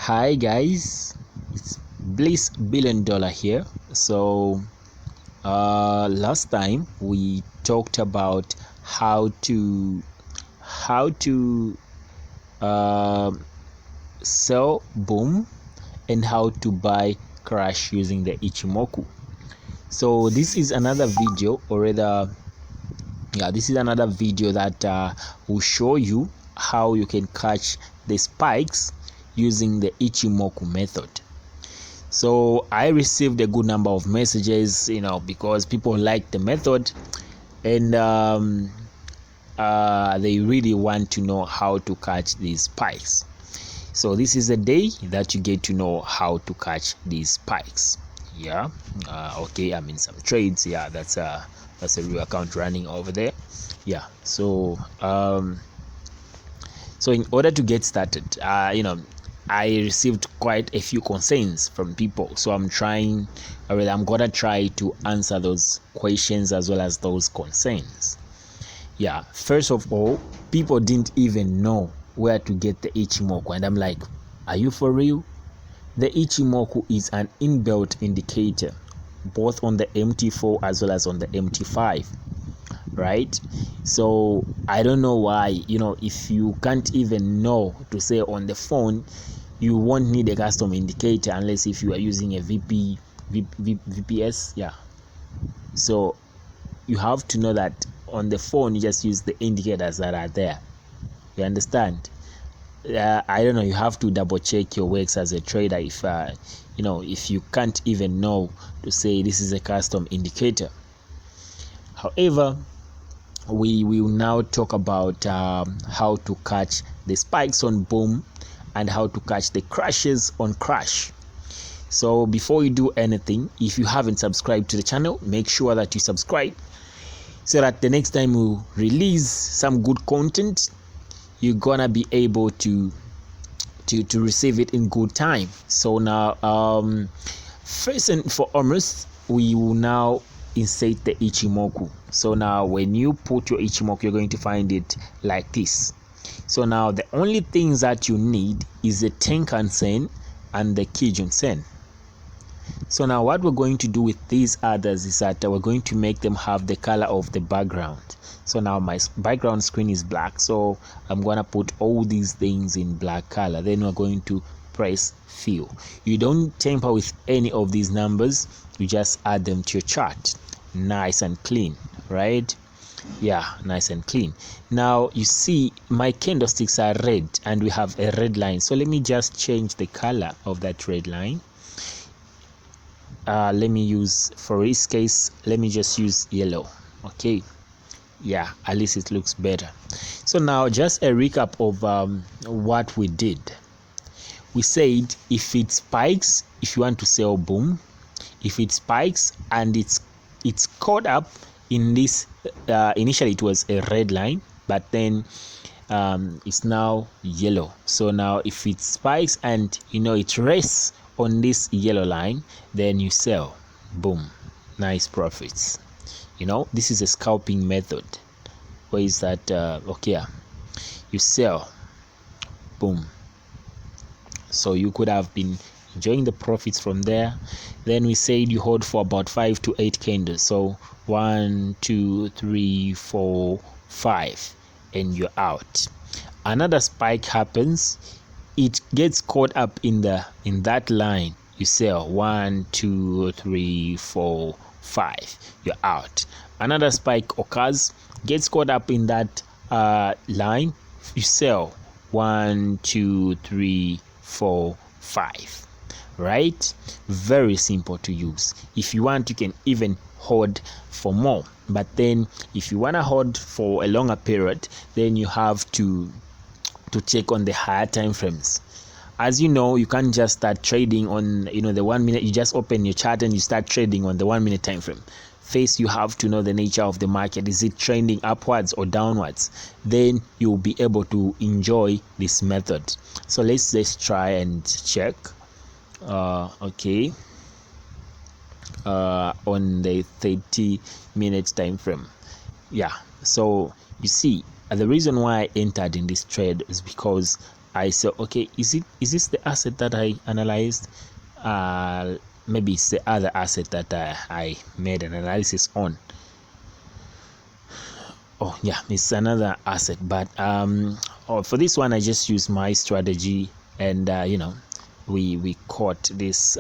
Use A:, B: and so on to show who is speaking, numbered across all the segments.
A: Hi guys, it's Blissbilliondollar here. So last time we talked about how to sell boom and how to buy crash using the Ichimoku. So this is another video, or rather this is another video that will show you how you can catch the spikes using the Ichimoku method. So I received a good number of messages, because people like the method, and they really want to know how to catch these spikes. So this is the day that you get to know how to catch these spikes. Okay, I'm in some trades. That's a real account running over there. So in order to get started, I received quite a few concerns from people, so I'm gonna try to answer those questions as well as those concerns. First of all, people didn't even know where to get the Ichimoku, and I'm like, are you for real? The Ichimoku is an inbuilt indicator both on the MT4 as well as on the MT5, right? So I don't know why, if you can't even know to say on the phone, you won't need a custom indicator unless if you are using a VPS. So you have to know that on the phone you just use the indicators that are there. You understand? I don't know, you have to double check your works as a trader if if you can't even know to say this is a custom indicator. However, we will now talk about how to catch the spikes on boom and how to catch the crashes on crash. So before you do anything, if you haven't subscribed to the channel, make sure that you subscribe so that the next time we release some good content, you're gonna be able to receive it in good time. So now first and foremost, we will now insert the Ichimoku. So now when you put your Ichimoku, you're going to find it like this. So now the only things that you need is the Tenkan Sen and the Kijun Sen. So now what we're going to do with these others is that we're going to make them have the color of the background. So now my background screen is black, so I'm gonna put all these things in black color. Then we're going to press fill. You don't tamper with any of these numbers, you just add them to your chart. Nice and clean, right? Nice and clean. Now you see my candlesticks are red and we have a red line, so let me just change the color of that red line. Let me use, for this case, let me just use yellow. Okay, at least it looks better. So now just a recap of what we did. We said if it spikes, if you want to sell boom, if it spikes and it's caught up in this, initially it was a red line, but then it's now yellow. So now if it spikes and it rests on this yellow line, then you sell boom, nice profits. This is a scalping method. Where is that? You sell boom, so you could have been enjoying the profits from there. Then we said you hold for about 5 to 8 candles, so 1 2 3 4 5, and you're out. Another spike happens, it gets caught up in that line, you sell 1 2 3 4 5, you're out. Another spike occurs, gets caught up in that line, you sell 1 2 3 4 5, right? Very simple to use. If you want, you can even hold for more, but then if you want to hold for a longer period, then you have to check on the higher time frames. As you know, you can't just start trading on the 1 minute. You just open your chart and you start trading on the 1 minute time frame. First, you have to know the nature of the market. Is it trending upwards or downwards? Then you'll be able to enjoy this method. So let's try and check. Okay, on the 30-minute time frame. So you see, the reason why I entered in this trade is because I saw, okay, is this the asset that I analyzed? Maybe it's the other asset that I made an analysis on. Oh yeah, it's another asset, but for this one I just used my strategy, and we caught this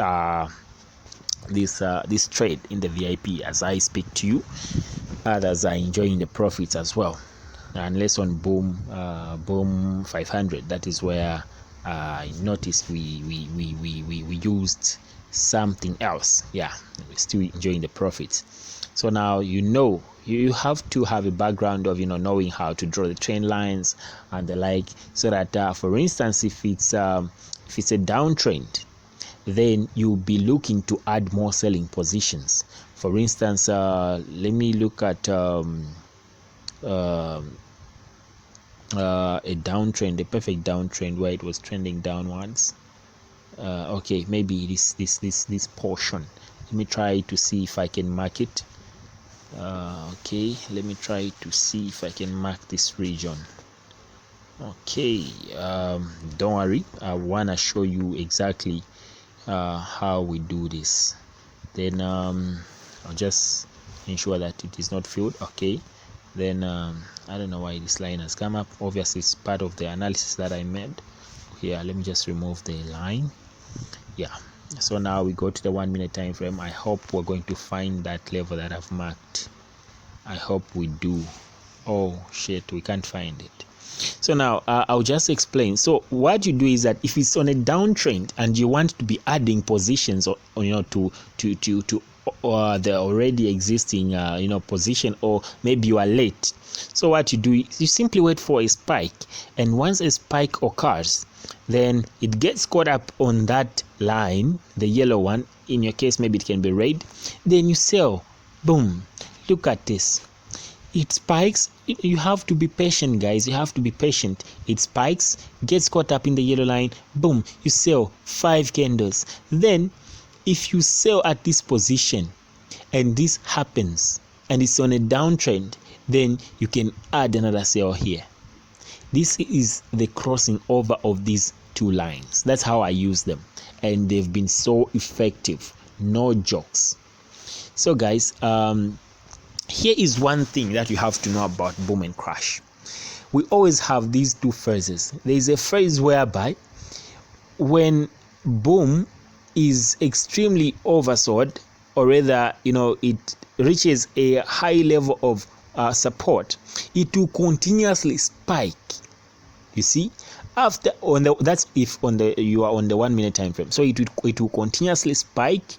A: this trade in the VIP. As I speak to you, others are enjoying the profits as well, unless on boom 500. That is where I noticed we used something else. Yeah, we're still enjoying the profits. So now you have to have a background of knowing how to draw the trend lines and the like, so that for instance, if it's a downtrend, then you'll be looking to add more selling positions. For instance, let me look at a downtrend, a perfect downtrend where it was trending downwards. Okay, maybe this portion. Let me try to see if I can mark it. Okay, let me try to see if I can mark this region. Okay, don't worry, I want to show you exactly how we do this. Then I'll just ensure that it is not filled. Okay, then I don't know why this line has come up. Obviously it's part of the analysis that I made here. Let me just remove the line. Yeah, so now we go to the 1 minute time frame. I hope we're going to find that level that I've marked. I hope we do. Oh shit, we can't find it. So now I'll just explain. So what you do is that if it's on a downtrend and you want to be adding positions, or to the already existing position, or maybe you are late, so what you do is you simply wait for a spike, and once a spike occurs, then it gets caught up on that line, the yellow one. In your case, maybe it can be red. Then you sell. Boom, look at this. It spikes. You have to be patient, guys. You have to be patient. It spikes, gets caught up in the yellow line. Boom, you sell 5 candles. Then if you sell at this position and this happens and it's on a downtrend, then you can add another sell here. This is the crossing over of these two lines. That's how I use them, and they've been so effective. No jokes. So guys, here is one thing that you have to know about boom and crash. We always have these two phases. There is a phase whereby when boom is extremely oversold, or rather it reaches a high level of support, it will continuously spike. You see, after that's if you are on the 1 minute time frame. So it will continuously spike.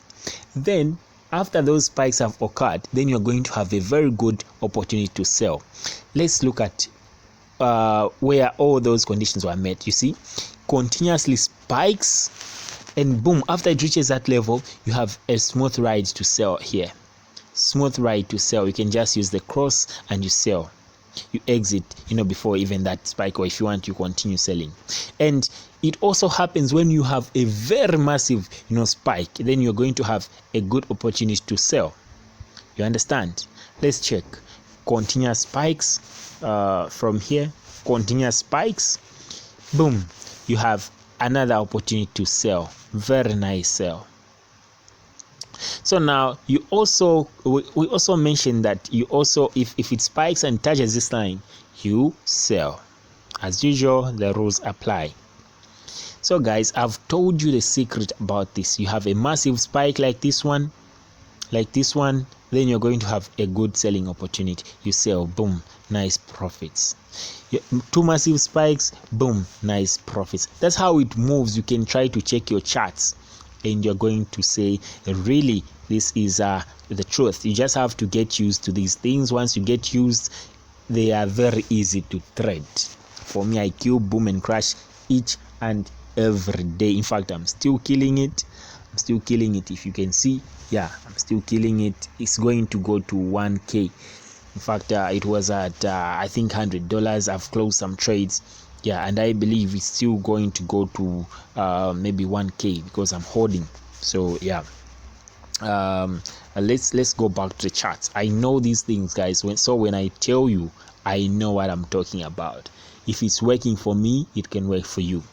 A: Then after those spikes have occurred, then you're going to have a very good opportunity to sell. Let's look at where all those conditions were met. You see, continuously spikes, and boom, after it reaches that level, you have a smooth ride to sell here. Smooth ride to sell. You can just use the cross and you sell. You exit before even that spike, or if you want, you continue selling. And it also happens when you have a very massive spike, then you're going to have a good opportunity to sell. You understand? Let's check. Continuous spikes from here, continuous spikes, boom, you have another opportunity to sell. Very nice sell. So now we also mentioned that you also, if it spikes and touches this line, you sell. As usual, the rules apply. So guys, I've told you the secret about this. You have a massive spike like this one, then you're going to have a good selling opportunity. You sell, boom, nice profits. Two massive spikes, boom, nice profits. That's how it moves. You can try to check your charts, and you're going to say, really, this is the truth. You just have to get used to these things. Once you get used, they are very easy to trade. For me, I kill boom and crash each and every day. In fact, I'm still killing it. If you can see, yeah, I'm still killing it. It's going to go to 1K. In fact, it was at I think $100. I've closed some trades. Yeah, and I believe it's still going to go to maybe 1K because I'm holding. So yeah, let's go back to the charts. I know these things, guys. When I tell you, I know what I'm talking about. if it's working for me, it can work for you.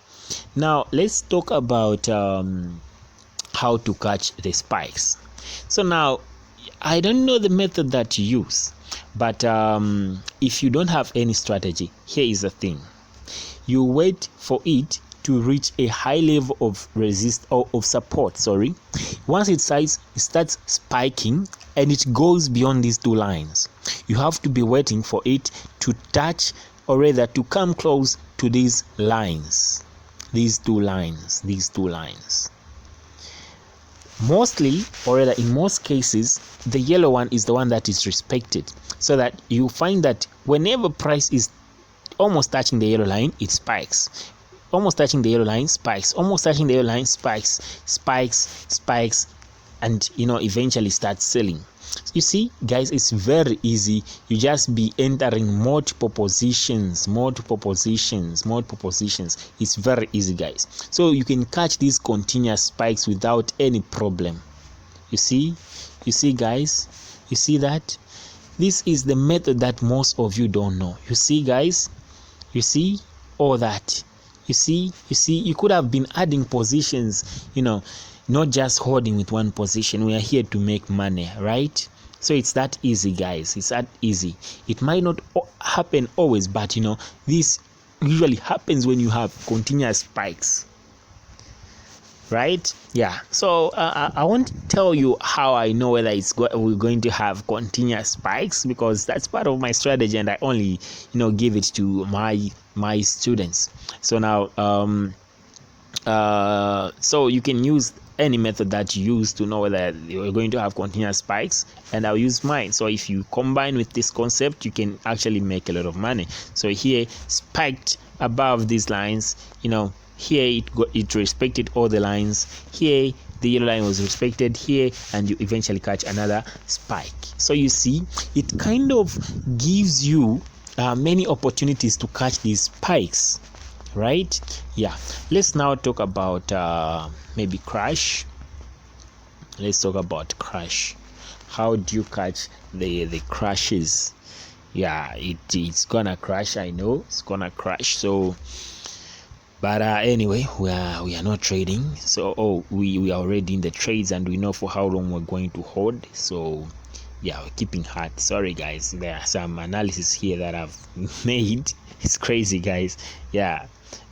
A: Now let's talk about how to catch the spikes. So now I don't know the method that you use, but if you don't have any strategy, here is the thing. You wait for it to reach a high level of support. Once it starts spiking and it goes beyond these two lines, you have to be waiting for it to touch, or rather to come close to these lines, these two lines. Mostly, or rather in most cases, the yellow one is the one that is respected, so that you find that whenever price is almost touching the yellow line, it spikes. Almost touching the yellow line, spikes. Almost touching the yellow line, spikes, and eventually starts selling. You see, guys, it's very easy. You just be entering multiple positions. It's very easy, guys. So you can catch these continuous spikes without any problem. You see guys, you see that? This is the method that most of you don't know. You see, guys, you see all that. You see, you could have been adding positions, not just holding with one position. We are here to make money, right? So it's that easy, guys. It's that easy. It might not happen always, but this usually happens when you have continuous spikes, right? Yeah. So I won't tell you how I know whether we're going to have continuous spikes, because that's part of my strategy, and I only give it to my students. So now so you can use any method that you use to know whether you're going to have continuous spikes, and I'll use mine. So if you combine with this concept, you can actually make a lot of money. So here, spiked above these lines, here it respected all the lines. Here the yellow line was respected here, and you eventually catch another spike. So you see, it kind of gives you many opportunities to catch these spikes, right? Yeah. Let's now talk about maybe crash. Let's talk about crash. How do you catch the crashes? Yeah, it's gonna crash. I know it's gonna crash. So but anyway, we are not trading. So we are already in the trades, and we know for how long we're going to hold. So yeah, we're keeping hard. Sorry, guys, there are some analysis here that I've made. It's crazy, guys. Yeah,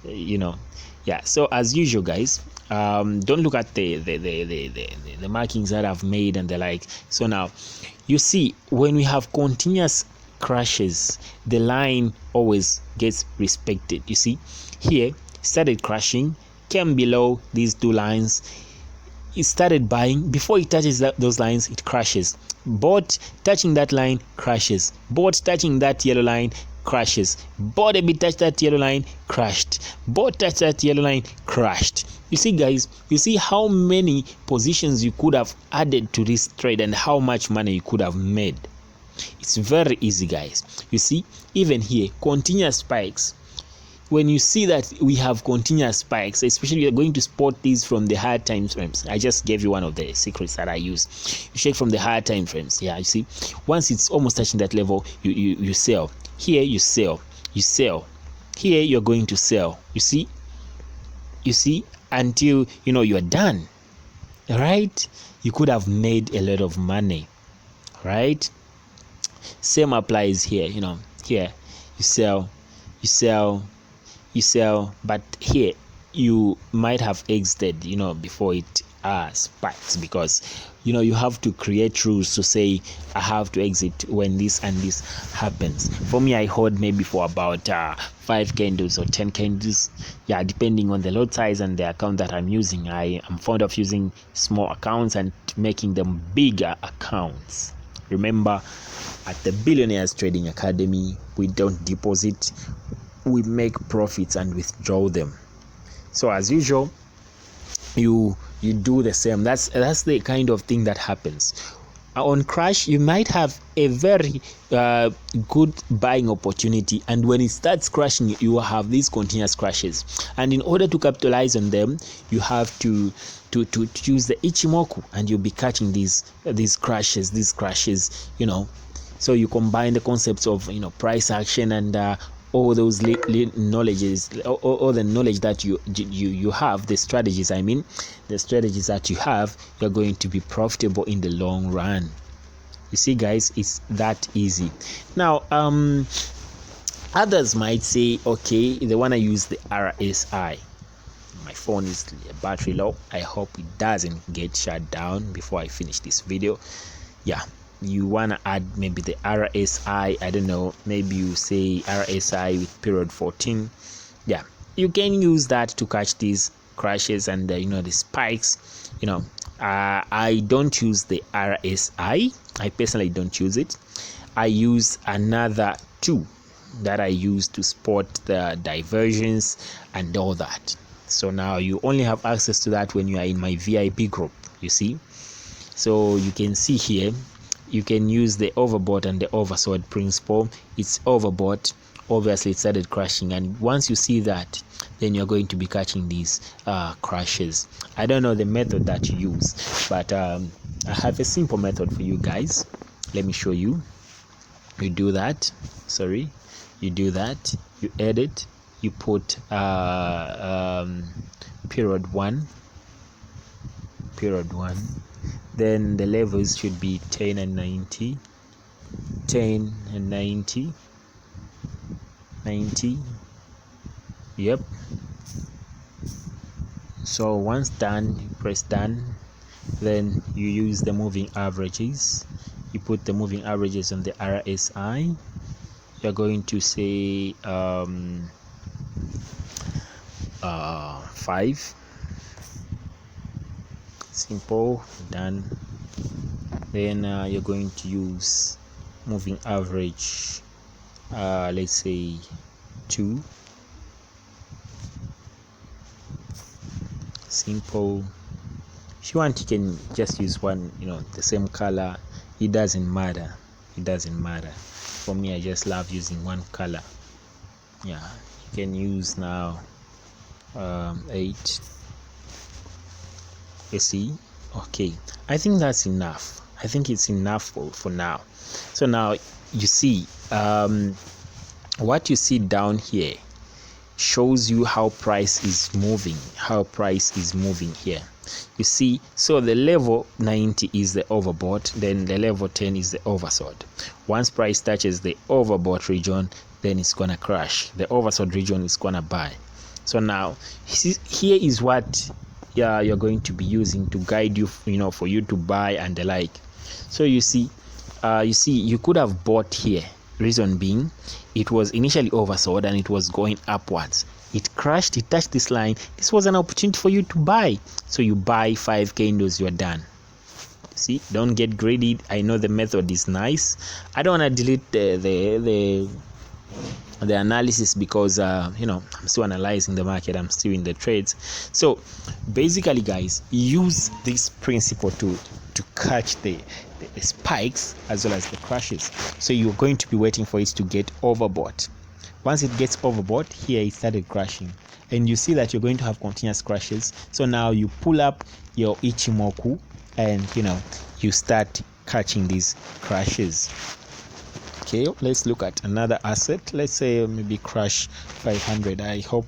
A: yeah. So as usual, guys, don't look at the markings that I've made and the like. So now you see, when we have continuous crashes, the line always gets respected. You see, here started crashing, came below these two lines, it started buying. Before it touches those lines, it crashes. Bought touching that line, crashes. Bought touching that yellow line, crashes. Bought a bit touch that yellow line, crashed. Bought touch that yellow line, crashed. You see, guys, you see how many positions you could have added to this trade and how much money you could have made. It's very easy, guys. You see, even here, continuous spikes. When you see that we have continuous spikes, especially you're going to spot these from the higher time frames. I just gave you one of the secrets that I use. You check from the higher time frames. Yeah, you see, once it's almost touching that level, you sell. Here you sell. Here you're going to sell. You see until you're done. Right? You could have made a lot of money. Right? Same applies here. Here you sell, but here you might have exited before it spikes, because you have to create rules to say I have to exit when this and this happens. For me, I hold maybe for about 5 candles or 10 candles, yeah, depending on the lot size and the account that I'm using. I am fond of using small accounts and making them bigger accounts. Remember, at the Billionaires Trading Academy, we don't deposit, we make profits and withdraw them. So as usual, you do the same. That's the kind of thing that happens. On crash, you might have a very good buying opportunity, and when it starts crashing, you will have these continuous crashes, and in order to capitalize on them, you have to use the Ichimoku, and you'll be catching these crashes. So you combine the concepts of price action and all those knowledges, all the knowledge that you have, the strategies, I mean, the strategies that you have, you're going to be profitable in the long run. You see, guys, it's that easy. Now, others might say, okay, they want to use the RSI. My phone is battery low. I hope it doesn't get shut down before I finish this video. Yeah, you want to add maybe the RSI, I don't know, maybe you say RSI with period 14. Yeah, you can use that to catch these crashes and the spikes. I don't use the RSI. I personally don't use it. I use another tool that I use to spot the diversions and all that. So now you only have access to that when you are in my VIP group, you see. So you can see here, you can use the overbought and the oversold principle. It's overbought, obviously it started crashing, and once you see that, then you're going to be catching these crashes. I don't know the method that you use, but I have a simple method for you guys. Let me show you. You do that, you do that, you edit, you put period 1, then the levels should be 10 and 90, 10 and 90, 90. Yep. So once done, you press done, then you use the moving averages. You put the moving averages on the RSI. You're going to say 5. Simple, done. Then you're going to use moving average, let's say 2. Simple. If you want, you can just use one, the same color. It doesn't matter. For me, I just love using one color. Yeah, you can use now 8. You see, okay, I think that's enough. I think it's enough for now. So now you see, what you see down here shows you how price is moving here. You see, so the level 90 is the overbought, then the level 10 is the oversold. Once price touches the overbought region, then it's gonna crash. The oversold region is gonna buy. So now here is what you're going to be using to guide you, for you to buy and the like. So you see, you could have bought here. Reason being, it was initially oversold and it was going upwards. It crashed, it touched this line. This was an opportunity for you to buy. So you buy 5 candles, you're done. See, don't get greedy. I know the method is nice. I don't want to delete the analysis because I'm still analyzing the market. I'm still in the trades. So basically, guys, use this principle to catch the spikes as well as the crashes. So you're going to be waiting for it to get overbought. Once it gets overbought, here it started crashing, and you see that you're going to have continuous crashes. So now you pull up your Ichimoku and you start catching these crashes. Okay, let's look at another asset. Let's say maybe crash 500. I hope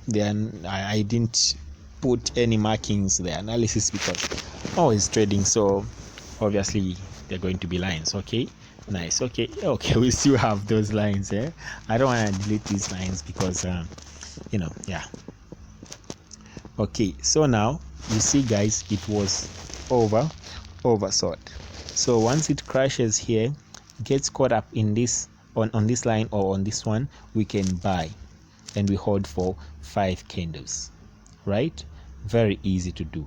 A: I didn't put any markings the analysis because it's trading, so obviously they're going to be lines. Okay, nice. Okay, we still have those lines there. I don't want to delete these lines because yeah. Okay, so now you see, guys, it was oversold. So once it crashes here, gets caught up in this on this line or on this one, we can buy and we hold for 5 candles, right? Very easy to do.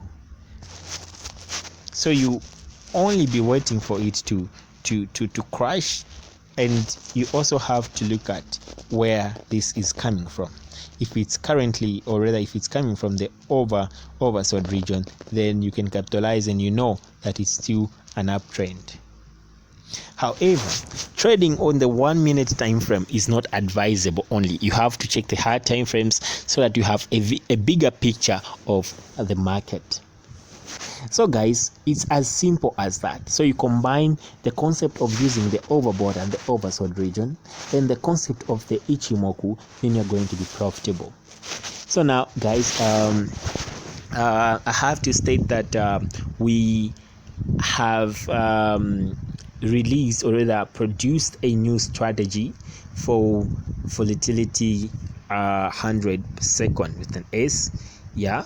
A: So you only be waiting for it to crash, and you also have to look at where this is coming from. If it's currently, or rather if it's coming from the oversold region, then you can capitalize and that it's still an uptrend. However, trading on the 1 minute time frame is not advisable only. You have to check the hard time frames so that you have a bigger picture of the market. So guys, it's as simple as that. So you combine the concept of using the overbought and the oversold region and the concept of the Ichimoku, then you're going to be profitable. So now guys, I have to state that we have released or rather produced a new strategy for volatility 100 second with an S. Yeah,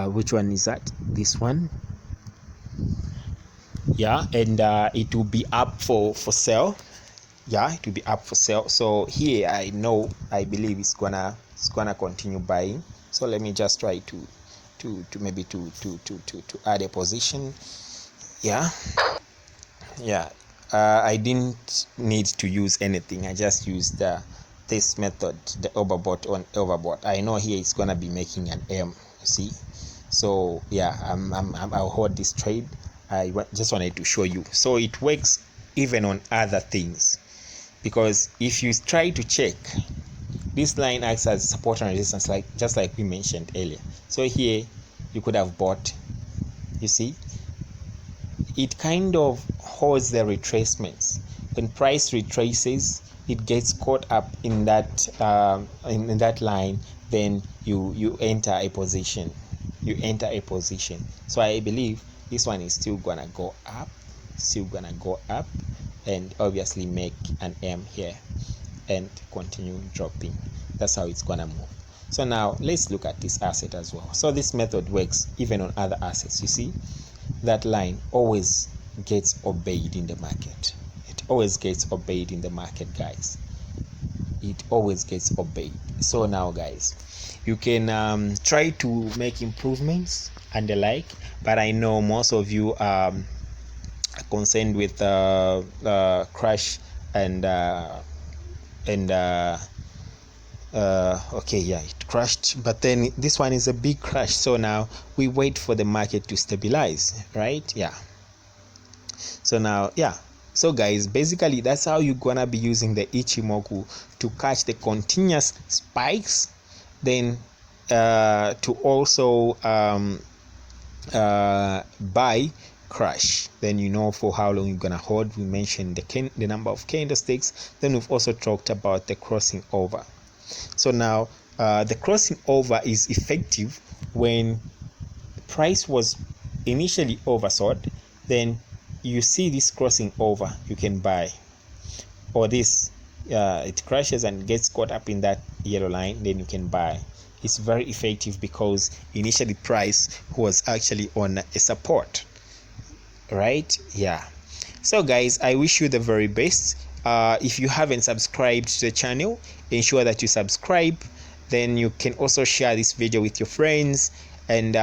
A: which one is that? This one. Yeah, and it will be up for sale. Yeah, it will be up for sale. So here I believe it's gonna continue buying. So let me just try to maybe to add a position. Yeah, I didn't need to use anything. I just used this method, the overbought on overbought. I know here it's gonna be making an M, you see. So yeah, I'll hold this trade. I just wanted to show you. So it works even on other things, because if you try to check, this line acts as support and resistance, just like we mentioned earlier. So here you could have bought, you see, it kind of holds the retracements. When price retraces, it gets caught up in that in that line, then you enter a position. So I believe this one is still gonna go up, and obviously make an M here and continue dropping. That's how it's gonna move. So now let's look at this asset as well. So this method works even on other assets. You see, that line always gets obeyed in the market. It always gets obeyed in the market, guys. It always gets obeyed. So now guys, you can try to make improvements and the like, but I know most of you are concerned with crash and okay, yeah, it crashed, but then this one is a big crash. So now we wait for the market to stabilize, right? Yeah. So now, yeah, so guys, basically that's how you're gonna be using the Ichimoku to catch the continuous spikes, then to also buy crash. Then you know for how long you're gonna hold. We mentioned the number of candlesticks. Then we've also talked about the crossing over. So now the crossing over is effective when the price was initially oversold, then you see this crossing over, you can buy. Or this it crashes and gets caught up in that yellow line, then you can buy. It's very effective because initially price was actually on a support, right? Yeah. So guys, I wish you the very best. If you haven't subscribed to the channel, ensure that you subscribe. Then you can also share this video with your friends, and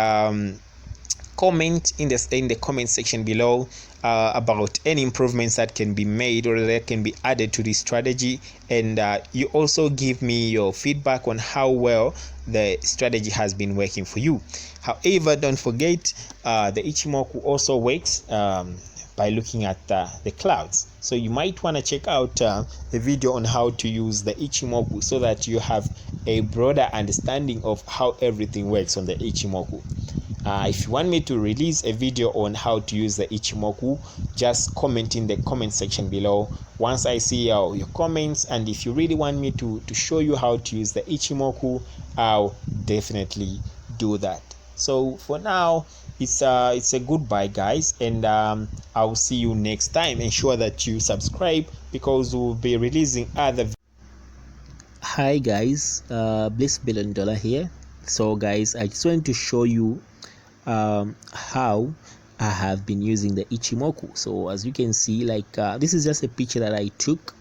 A: comment in the comment section below about any improvements that can be made or that can be added to this strategy. And you also give me your feedback on how well the strategy has been working for you. However, don't forget the Ichimoku also works by looking at the clouds. So you might want to check out a video on how to use the Ichimoku, so that you have a broader understanding of how everything works on the Ichimoku. If you want me to release a video on how to use the Ichimoku, just comment in the comment section below. Once I see your comments, and if you really want me to show you how to use the Ichimoku, I'll definitely do that. So for now, it's a goodbye, guys, and I'll see you next time. Ensure that you subscribe, because we'll be releasing other. Hi guys, Blissbilliondollar here. So guys, I just wanted to show you how I have been using the Ichimoku. So as you can see, like this is just a picture that I took.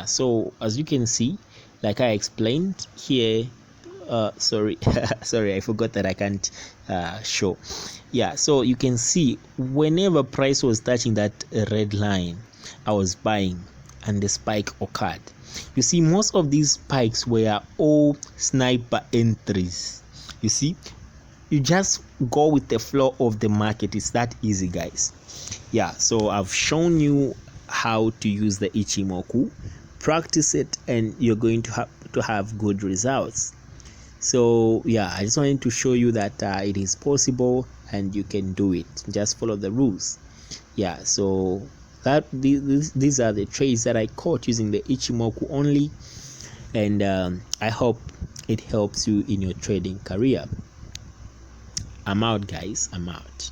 A: So as you can see, like I explained here, sorry sorry, I forgot that I can't show. Yeah, so you can see whenever price was touching that red line, I was buying, and the spike occurred. You see, most of these spikes were all sniper entries. You see, you just go with the flow of the market. It's that easy, guys. Yeah, so I've shown you how to use the Ichimoku. Practice it, and you're going to have good results. So yeah, I just wanted to show you that it is possible and you can do it. Just follow the rules. Yeah, so these are the trades that I caught using the Ichimoku only, and I hope it helps you in your trading career. I'm out, guys. I'm out.